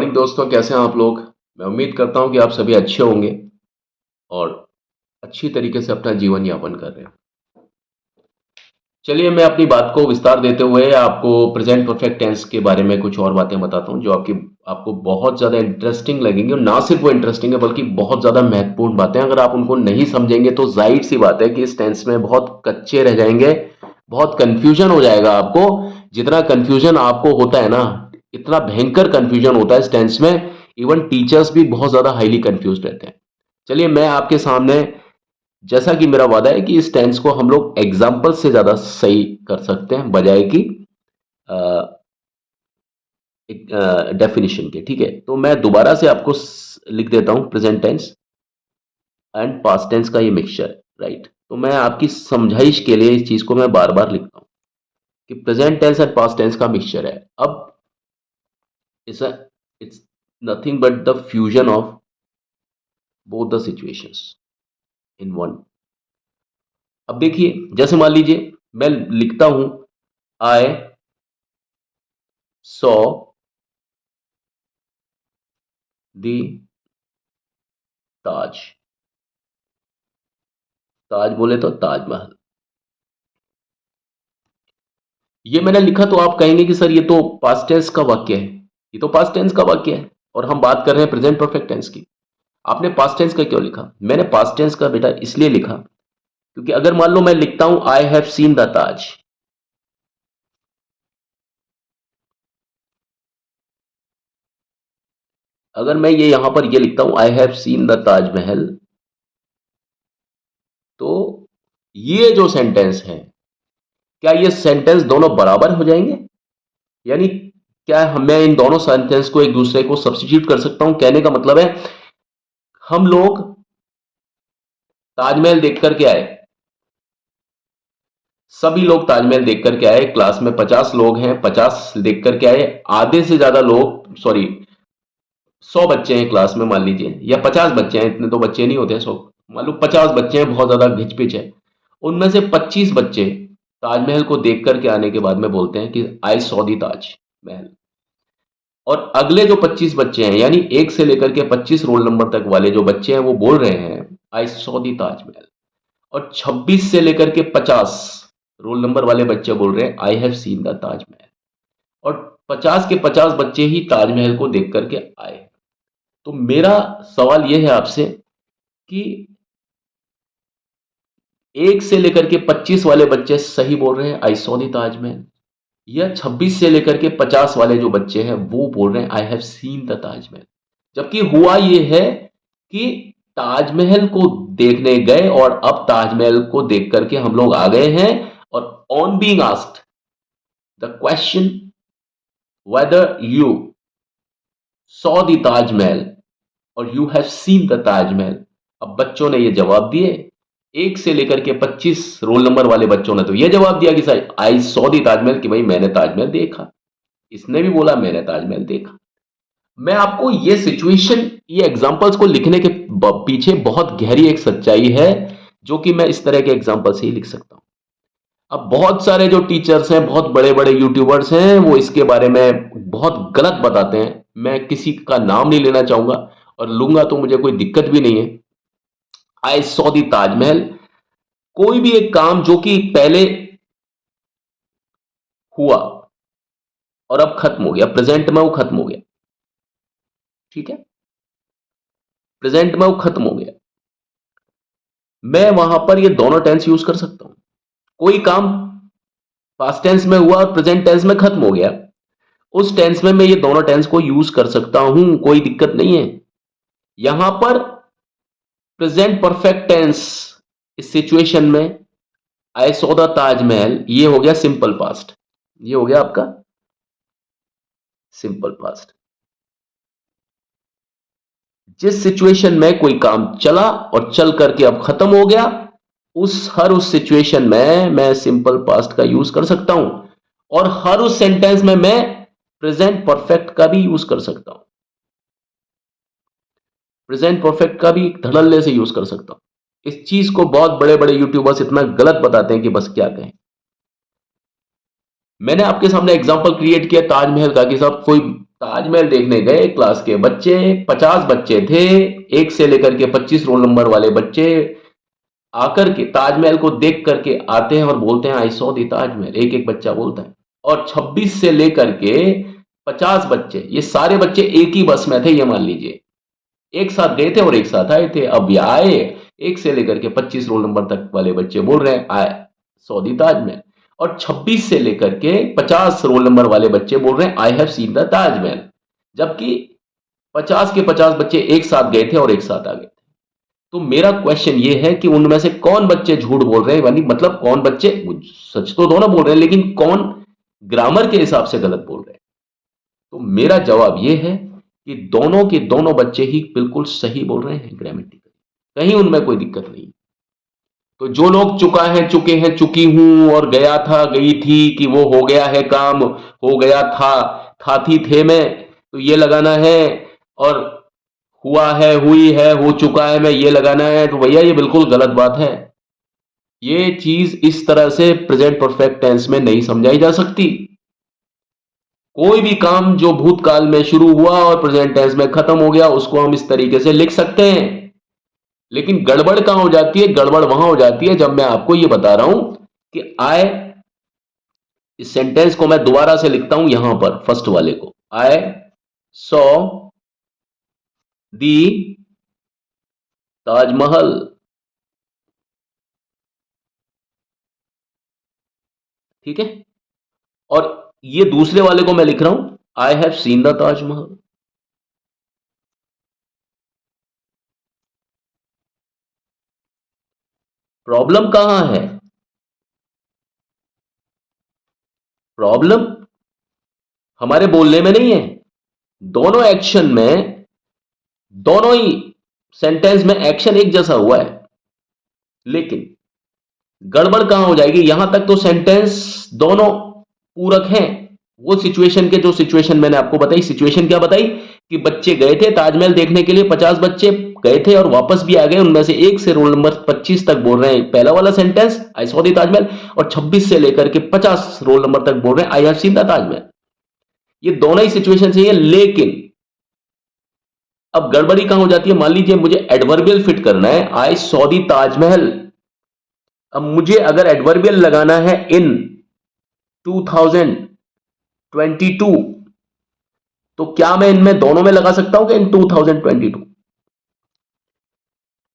Morning दोस्तों, कैसे हैं आप लोग। मैं उम्मीद करता हूं कि आप सभी अच्छे होंगे और अच्छी तरीके से अपना जीवन यापन कर रहे हैं। चलिए, मैं अपनी बात को विस्तार देते हुए आपको प्रेजेंट परफेक्ट टेंस के बारे में कुछ और बातें बताता हूं जो आपको बहुत ज़्यादा इंटरेस्टिंग लगेंगी। और ना सिर्फ वो इंटरेस्टिंग है बल्कि बहुत ज़्यादा महत्वपूर्ण बातें। अगर आप उनको नहीं समझेंगे तो जाहिर सी बात है कि इस टेंस में बहुत कच्चे रह जाएंगे, बहुत कन्फ्यूजन हो जाएगा आपको। जितना कन्फ्यूजन आपको होता है ना, इतना भयंकर कन्फ्यूजन होता है इस टेंस में। इवन टीचर्स भी बहुत ज़्यादा हाईली कन्फ्यूज रहते हैं। चलिए, मैं आपके सामने, जैसा कि मेरा वादा है कि इस टेंस को हम लोग एग्जाम्पल से ज्यादा सही कर सकते हैं बजाय कि डेफिनेशन के। ठीक है, तो मैं दोबारा से आपको लिख देता हूं present tense and past tense का ये मिक्सचर। राइट, तो मैं आपकी समझाइश के लिए इस चीज को मैं बार बार लिखता हूं कि present tense and past tense का मिक्सचर है। अब it's it's nothing but the fusion of both the situations in one. अब देखिए, जैसे मान लीजिए मैं लिखता हूं आई सॉ दी ताज। ताज बोले तो ताजमहल। ये मैंने लिखा तो आप कहेंगे कि सर ये तो पास्ट टेंस का वाक्य है। ये तो पास्ट टेंस का वाक्य है और हम बात कर रहे हैं प्रेजेंट परफेक्ट टेंस की। आपने पास्ट टेंस का क्यों लिखा? मैंने पास्ट टेंस का बेटा इसलिए लिखा क्योंकि अगर मान लो मैं लिखता हूं आई हैव सीन द ताज, अगर मैं ये यहां पर ये लिखता हूं I have seen the Taj Mahal, तो ये जो सेंटेंस है, क्या ये सेंटेंस दोनों बराबर हो जाएंगे? यानी क्या मैं इन दोनों सेंटेंस को एक दूसरे को सब्स्टिट्यूट कर सकता हूं? कहने का मतलब है हम लोग ताजमहल देख करके आए, सभी लोग ताजमहल देख करके आए। क्लास में 50 लोग हैं, 50 देख करके आए। आधे से ज्यादा लोग, सॉरी, 100 बच्चे हैं क्लास में मान लीजिए, या 50 बच्चे हैं, इतने तो बच्चे नहीं होते 100, मान लो 50 बच्चे हैं, बहुत ज्यादा घिचपिच है। उनमें से 25 बच्चे ताजमहल को देख करके आने के बाद में बोलते हैं कि आई सॉ दी ताजमहल। और अगले जो 25 बच्चे हैं, यानी 1 से लेकर के 25 रोल नंबर तक वाले जो बच्चे हैं, वो बोल रहे हैं आई सॉ दी ताजमहल। और 26 से लेकर के 50 रोल नंबर वाले बच्चे बोल रहे हैं I have seen the Taj Mahal. और 50 के 50 बच्चे ही ताजमहल को देख करके आए। तो मेरा सवाल यह है आपसे कि 1 से लेकर के 25 वाले बच्चे सही बोल रहे हैं आई सॉ द ताजमहल, या 26 से लेकर के 50 वाले जो बच्चे हैं वो बोल रहे हैं I have seen the Taj Mahal? जबकि हुआ ये है कि ताजमहल को देखने गए और अब ताजमहल को देख करके हम लोग आ गए हैं। और on being asked the question whether you saw the Taj Mahal और you have seen the Taj Mahal, अब बच्चों ने ये जवाब दिए। 1 से लेकर के 25 रोल नंबर वाले बच्चों ने तो ये जवाब दिया कि sir I saw the Taj Mahal, कि भाई मैंने ताजमहल देखा। इसने भी बोला मैंने ताजमहल देखा। मैं आपको ये सिचुएशन, ये एग्जांपल्स को लिखने के पीछे बहुत गहरी एक सच्चाई है जो कि मैं इस तरह के एग्जांपल से ही लिख सकता हूं। अब बहुत सारे जो टीचर्स हैं, बहुत बड़े बड़े यूट्यूबर्स हैं, वो इसके बारे में बहुत गलत बताते हैं। मैं किसी का नाम नहीं लेना चाहूंगा, और लूंगा तो मुझे कोई दिक्कत भी नहीं है। आई सॉ दी ताजमहल, कोई भी एक काम जो कि पहले हुआ और अब खत्म हो गया, प्रेजेंट में वो खत्म हो गया। ठीक है, प्रेजेंट में वो खत्म हो गया, मैं वहां पर ये दोनों टेंस यूज कर सकता हूं। कोई काम पास्ट टेंस में हुआ और प्रेजेंट टेंस में खत्म हो गया, उस टेंस में मैं ये दोनों टेंस को यूज कर सकता हूं, कोई दिक्कत नहीं है। यहां पर प्रेजेंट परफेक्ट टेंस इस सिचुएशन में आई सॉ द ताजमहल, ये हो गया सिंपल पास्ट, ये हो गया आपका सिंपल पास्ट। जिस सिचुएशन में कोई काम चला और चल करके अब खत्म हो गया, उस सिचुएशन में मैं सिंपल पास्ट का यूज कर सकता हूं। और हर उस सेंटेंस में मैं प्रेजेंट परफेक्ट का भी यूज कर सकता हूं, प्रेजेंट परफेक्ट का भी धड़ल्ले से यूज कर सकता हूं। इस चीज को बहुत बड़े बड़े यूट्यूबर्स इतना गलत बताते हैं कि बस क्या कहें। मैंने आपके सामने एग्जांपल क्रिएट किया ताजमहल का कि साहब कोई ताजमहल देखने गए क्लास के बच्चे, 50 बच्चे थे, 1 से लेकर के 25 रोल नंबर वाले बच्चे आकर के ताजमहल को देख करके आते हैं और बोलते हैं आई सॉ द ताजमहल, एक एक बच्चा बोलता है। और 26 से लेकर के 50 बच्चे, ये सारे बच्चे एक ही बस में थे, ये मान लीजिए एक साथ गए थे और एक साथ आए थे। अब ये आए, 1 से लेकर के 25 रोल नंबर तक वाले बच्चे बोल रहे हैं आई सॉ द ताजमहल, और 26 से लेकर के 50 रोल नंबर वाले बच्चे बोल रहे हैं I have seen the Taj Mahal. जबकि 50 के 50 बच्चे एक साथ गए थे और एक साथ आ गए थे। तो मेरा क्वेश्चन ये है कि उनमें से कौन बच्चे झूठ बोल रहे हैं, यानी मतलब कौन बच्चे सच तो दोनों बोल रहे हैं, लेकिन कौन ग्रामर के हिसाब से गलत बोल रहे हैं। तो मेरा जवाब ये है कि दोनों के दोनों बच्चे ही बिल्कुल सही बोल रहे हैं ग्रामेटिकली, कहीं उनमें कोई दिक्कत नहीं। तो जो लोग चुके हैं, चुकी हूं और गया था, गई थी, कि वो हो गया है काम, हो गया था थी, थे में, तो ये लगाना है, और हुआ है, हुई है, हो चुका है मैं ये लगाना है, तो भैया ये बिल्कुल गलत बात है। ये चीज इस तरह से प्रेजेंट परफेक्ट टेंस में नहीं समझाई जा सकती। कोई भी काम जो भूतकाल में शुरू हुआ और प्रेजेंट टेंस में खत्म हो गया, उसको हम इस तरीके से लिख सकते हैं। लेकिन गड़बड़ कहां हो जाती है? गड़बड़ वहां हो जाती है जब मैं आपको यह बता रहा हूं कि आई, इस सेंटेंस को मैं दोबारा से लिखता हूं यहां पर, फर्स्ट वाले को, आई सॉ दी ताजमहल। ठीक है, और ये दूसरे वाले को मैं लिख रहा हूं I have seen the Taj Mahal. Problem कहां है? प्रॉब्लम हमारे बोलने में नहीं है। दोनों एक्शन में, दोनों ही सेंटेंस में एक्शन एक जैसा हुआ है, लेकिन गड़बड़ कहां हो जाएगी? यहां तक तो सेंटेंस दोनों पूरक हैं। वो सिचुएशन के, जो सिचुएशन मैंने आपको बताई, सिचुएशन क्या बताई कि बच्चे गए थे ताजमहल देखने के लिए, 50 बच्चे गए थे और वापस भी आ गए, उनमें से 1 से रोल नंबर 25 तक बोल रहे हैं पहला वाला sentence I saw the Taj Mahal, और 26 से लेकर के 50 रोल नंबर तक बोल रहे हैं I have seen the Taj Mahal. ये दोनों ही सिचुएशन सही है, लेकिन अब गड़बड़ी कहां हो जाती है? मान लीजिए मुझे एडवर्बियल फिट करना है, आई सॉ द ताजमहल। अब मुझे अगर एडवर्बियल लगाना है इन 2022, तो क्या मैं इनमें दोनों में लगा सकता हूं कि इन 2022?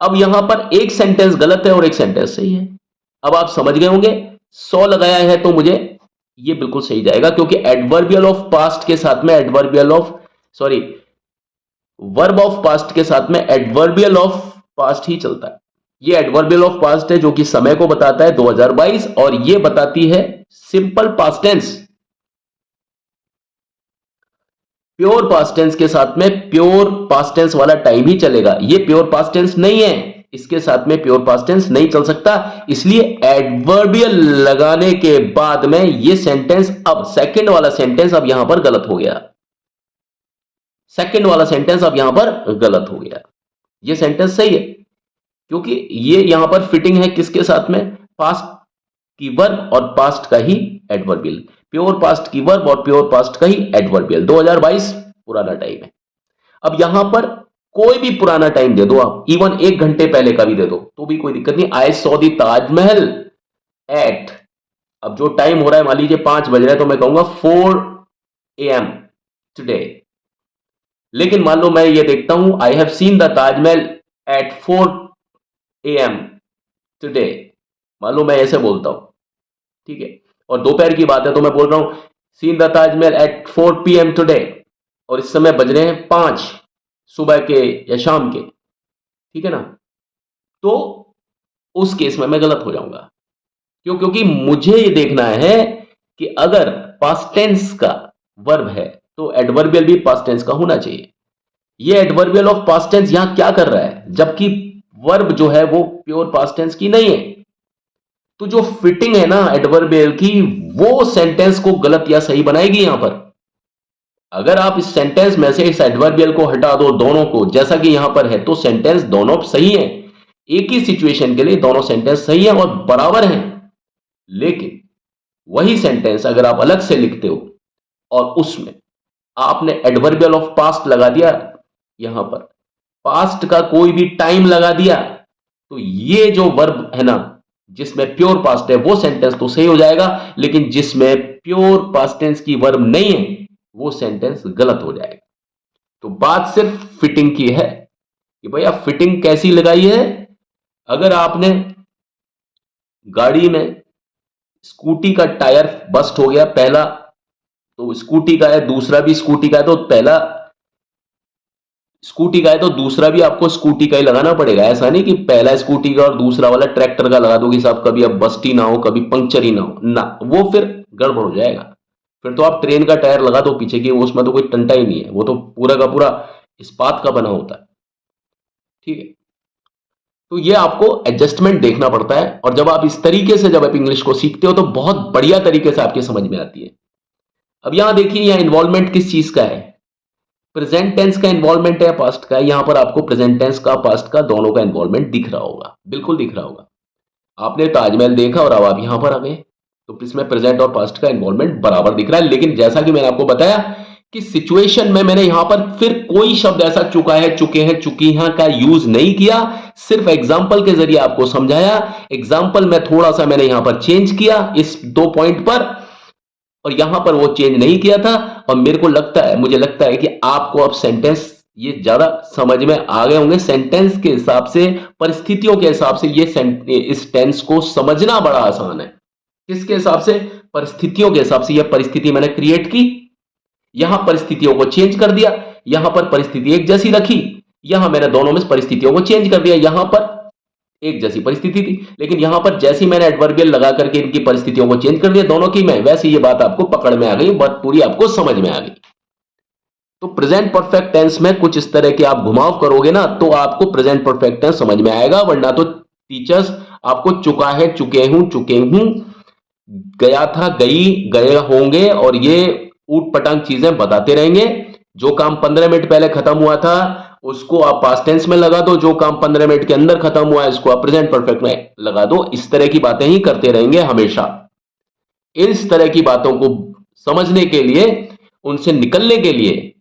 अब यहां पर एक सेंटेंस गलत है और एक सेंटेंस सही है। अब आप समझ गए होंगे, 100 लगाया है तो मुझे ये बिल्कुल सही जाएगा, क्योंकि एडवर्बियल ऑफ पास्ट के साथ में adverbial of, sorry, verb of past के साथ में एडवर्बियल ऑफ पास्ट ही चलता है। ये एडवर्बियल ऑफ पास्ट है जो कि समय को बताता है 2022, और ये बताती है simple past tense. Pure past tense के साथ में प्योर पास्ट टेंस वाला टाइम ही चलेगा। ये प्योर पास्ट टेंस नहीं है, इसके साथ में प्योर पास्ट टेंस नहीं चल सकता। इसलिए एडवर्बियल लगाने के बाद में ये सेंटेंस, अब सेकंड वाला सेंटेंस अब यहां पर गलत हो गया। सेकंड वाला सेंटेंस अब यहां पर गलत हो गया। ये सेंटेंस सही है क्योंकि ये यहां पर फिटिंग है किसके साथ में? पास्ट की वर्ब और पास्ट का ही एडवर्बियल। प्योर पास्ट की वर्ब और प्योर पास्ट का ही एडवर्बियल। 2022 पुराना टाइम है। अब यहां पर कोई भी पुराना टाइम दे दो आप, इवन 1 घंटे पहले का भी दे दो तो भी कोई दिक्कत नहीं। I saw the Taj Mahal eight, अब जो टाइम हो रहा है मान लीजिए 5 बज रहे हैं, तो मैं कहूंगा 4 AM टुडे। लेकिन मान लो मैं ये देखता हूं I have seen the Taj Mahal eight 4 AM today, मान लो मैं ऐसे बोलता हूं, ठीक है, और दोपहर की बात है तो मैं बोल रहा हूं scene the Taj Mahal eight 4 PM today, और इस समय बज रहे हैं 5 सुबह के या शाम के, ठीक है ना? तो उस केस में मैं गलत हो जाऊंगा। क्यों? क्योंकि मुझे ये देखना है कि अगर पास्ट टेंस का वर्ब है तो एडवर्बियल भी पास्ट टेंस का होना चाहिए। ये एडवर्बियल ऑफ पास्ट टेंस यहां क्या कर रहा है, जबकि वर्ब जो है वो प्योर पास्ट टेंस की नहीं है। तो जो फिटिंग है ना एडवर्बियल की, वो सेंटेंस को गलत या सही बनाएगी। यहां पर अगर आप इस सेंटेंस में से इस एडवर्बियल को हटा दो, दोनों को, जैसा कि यहां पर है, तो सेंटेंस दोनों सही है। एक ही सिचुएशन के लिए दोनों सेंटेंस सही है और बराबर हैं। लेकिन वही सेंटेंस अगर आप अलग से लिखते हो और उसमें आपने एडवर्बियल ऑफ पास्ट लगा दिया, यहां पर पास्ट का कोई भी टाइम लगा दिया, तो ये जो वर्ब है ना जिसमें प्योर पास्ट है वो सेंटेंस तो सही हो जाएगा, लेकिन जिसमें प्योर पास्ट टेंस की वर्ब नहीं है वो सेंटेंस गलत हो जाएगा। तो बात सिर्फ फिटिंग की है कि भैया फिटिंग कैसी लगाई है। अगर आपने गाड़ी में स्कूटी का टायर बस्ट हो गया पहला, तो स्कूटी का है, दूसरा भी स्कूटी का है, तो पहला स्कूटी का है तो दूसरा भी आपको स्कूटी का ही लगाना पड़ेगा। ऐसा नहीं कि पहला स्कूटी का और दूसरा वाला ट्रैक्टर का लगा दो कि साहब कभी अब बस्ट ही ना हो कभी पंक्चर ही ना हो, ना वो फिर गड़बड़ हो जाएगा। फिर तो आप ट्रेन का टायर लगा दो पीछे की, उसमें तो कोई टंटा ही नहीं है, वो तो पूरा का पूरा इस्पात का बना होता है। ठीक है, तो ये आपको एडजस्टमेंट देखना पड़ता है, और जब आप इस तरीके से जब आप इंग्लिश को सीखते हो तो बहुत बढ़िया तरीके से आपके समझ में आती है। अब यहां देखिए यहां इन्वॉल्वमेंट किस चीज का है, प्रेजेंट टेंस का इन्वॉल्वमेंट है पास्ट का। यहां पर आपको प्रेजेंट टेंस का पास्ट का दोनों का इन्वॉल्वमेंट दिख रहा होगा, बिल्कुल दिख रहा होगा। आपने ताजमहल देखा और अब आप यहां पर आ गए, तो इसमें प्रेजेंट और पास्ट का इन्वॉल्वमेंट बराबर दिख रहा है। लेकिन जैसा कि मैंने आपको बताया कि सिचुएशन में मैंने यहां पर फिर कोई शब्द ऐसा चुका है, चुके हैं, चुकी हैं का यूज नहीं किया, सिर्फ एग्जाम्पल के जरिए आपको समझाया। एग्जाम्पल में थोड़ा सा मैंने यहां पर चेंज किया इस 2 पॉइंट पर, और यहां पर वो चेंज नहीं किया था। और मेरे को लगता है, मुझे लगता है कि आपको अब सेंटेंस ये ज्यादा समझ में आ गए होंगे। सेंटेंस के हिसाब से, परिस्थितियों के हिसाब से ये इस टेंस को समझना बड़ा आसान है। किसके हिसाब से? परिस्थितियों के हिसाब से। यह परिस्थिति मैंने क्रिएट की, यहां परिस्थितियों को चेंज कर दिया, यहां पर परिस्थिति एक जैसी रखी, यहां मैंने दोनों में परिस्थितियों को चेंज कर दिया। यहां पर एक जैसी परिस्थिति थी, लेकिन यहां पर जैसी मैंने एडवर्बियल लगा करके इनकी परिस्थितियों को चेंज कर दिया दोनों की मैं, वैसे ये बात आपको पकड़ में आ गई, बात पूरी आपको समझ में आ गई। तो प्रेजेंट परफेक्ट टेंस में कुछ इस तरह के आप घुमाव करोगे ना तो आपको प्रेजेंट परफेक्ट टेंस समझ में आएगा, वरना तो टीचर्स आपको चुका है, चुके हूं, गया था, गई, गए होंगे और ये ऊट पटांग चीजें बताते रहेंगे। जो काम 15 मिनट पहले खत्म हुआ था उसको आप पास्ट टेंस में लगा दो, जो काम 15 मिनट के अंदर खत्म हुआ है इसको आप प्रेजेंट परफेक्ट में लगा दो। इस तरह की बातें ही करते रहेंगे हमेशा। इस तरह की बातों को समझने के लिए, उनसे निकलने के लिए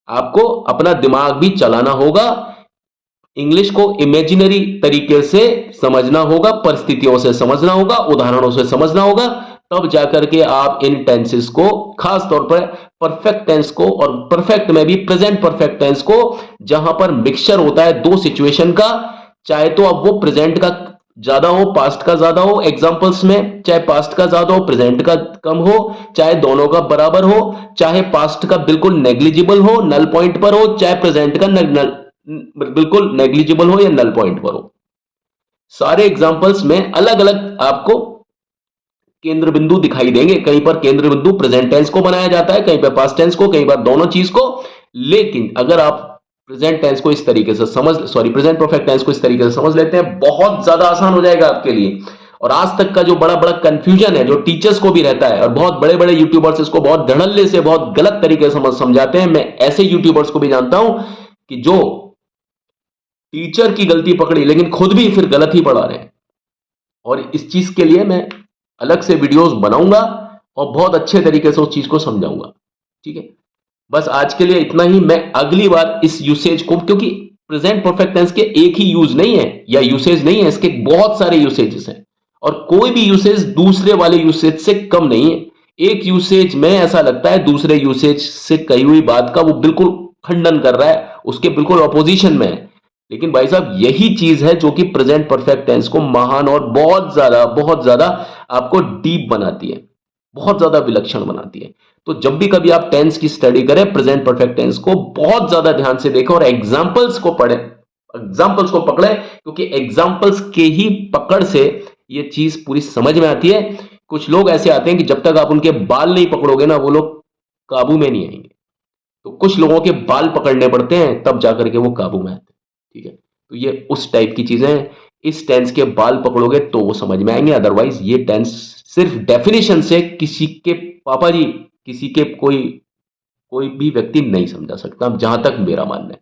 आपको अपना दिमाग भी चलाना होगा, इंग्लिश को इमेजिनरी तरीके से समझना होगा, परिस्थितियों से समझना होगा, उदाहरणों से समझना होगा, तब जाकर के आप इन टेंसेस को, खास तौर पर परफेक्ट टेंस को, और परफेक्ट में भी प्रेजेंट परफेक्ट टेंस को, जहां पर मिक्सचर होता है दो सिचुएशन का, चाहे तो अब वो प्रेजेंट का ज्यादा हो, पास्ट का ज्यादा हो एग्जांपल्स में, चाहे पास्ट का ज्यादा हो, प्रेजेंट का कम हो, चाहे दोनों का बराबर हो, चाहे पास्ट का बिल्कुल नेग्लिजिबल हो, नल पॉइंट पर हो, चाहे प्रेजेंट का बिल्कुल नेग्लिजिबल हो या नल पॉइंट पर हो। सारे एग्जांपल्स में अलग अलग आपको केंद्र बिंदु दिखाई देंगे। कहीं पर केंद्र बिंदु प्रेजेंट टेंस को बनाया जाता है, कहीं पर पास्ट टेंस को, कहीं पर दोनों चीज को। लेकिन अगर आप प्रेजेंट टेंस को इस तरीके से प्रेजेंट परफेक्ट टेंस को इस तरीके से समझ लेते हैं, बहुत ज्यादा आसान हो जाएगा आपके लिए। और आज तक का जो बड़ा बड़ा कंफ्यूजन है, जो टीचर्स को भी रहता है, और बहुत बड़े बड़े यूट्यूबर्स इसको बहुत धड़ल्ले से, बहुत गलत तरीके से समझाते हैं। मैं ऐसे यूट्यूबर्स को भी जानता हूं कि जो टीचर की गलती पकड़ी लेकिन खुद भी फिर गलत ही पढ़ा रहे हैं। और इस चीज के लिए मैं अलग से वीडियोस बनाऊंगा और बहुत अच्छे तरीके से उस चीज को समझाऊंगा। ठीक है, बस आज के लिए इतना ही। मैं अगली बार इस यूसेज को, क्योंकि प्रेजेंट परफेक्ट टेंस के एक ही यूज नहीं है या यूसेज नहीं है, इसके बहुत सारे यूसेजेस हैं, और कोई भी यूसेज दूसरे वाले यूसेज से कम नहीं है। एक यूसेज में ऐसा लगता है दूसरे यूसेज से कही हुई बात का वो बिल्कुल खंडन कर रहा है, उसके बिल्कुल ऑपोजिशन में है। लेकिन भाई साहब यही चीज है जो कि प्रेजेंट परफेक्ट टेंस को महान और बहुत ज्यादा आपको डीप बनाती है, बहुत ज्यादा विलक्षण बनाती है। तो जब भी कभी आप टेंस की स्टडी करें, प्रेजेंट परफेक्ट टेंस को बहुत ज्यादा ध्यान से देखें और एग्जांपल्स को पढ़ें, एग्जांपल्स को पकड़ें, क्योंकि एग्जांपल्स के ही पकड़ से ये चीज पूरी समझ में आती है। कुछ लोग ऐसे आते हैं कि जब तक आप उनके बाल नहीं पकड़ोगे ना वो लोग काबू में नहीं आएंगे। तो कुछ लोगों के बाल पकड़ने पड़ते हैं तब जाकर के वो काबू में आते हैं। ठीक है, तो ये उस टाइप की चीजें हैं। इस टेंस के बाल पकड़ोगे तो वो समझ में आएंगे, अदरवाइज ये टेंस सिर्फ डेफिनेशन से किसी के पापा जी, किसी के कोई भी व्यक्ति नहीं समझा सकता, जहां तक मेरा मानना है।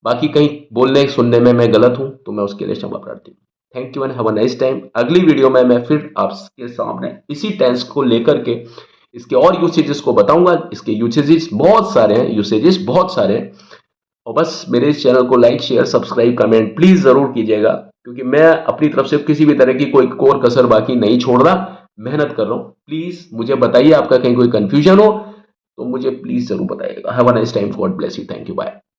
बाकी कहीं बोलने सुनने में मैं गलत हूं तो मैं उसके लिए क्षमा प्रार्थी हूं। Thank you and have a nice time. अगली वीडियो में मैं फिर आपके सामने इसी टेंस को लेकर के इसके और यूसेजेस को बताऊंगा। इसके यूसेजेस बहुत सारे हैं, यूसेजेस बहुत सारे हैं। और बस मेरे इस चैनल को like, share, subscribe, comment please जरूर कीजिएगा, क्योंकि मैं अपनी तरफ से किसी भी तरह की कोई कोर कसर बाकी नहीं छोड़ रहा, मेहनत कर रहा हूं। प्लीज मुझे बताइए, आपका कहीं कोई कंफ्यूजन हो तो मुझे प्लीज जरूर बताइएगा। Have a nice time, God bless you, thank you, bye.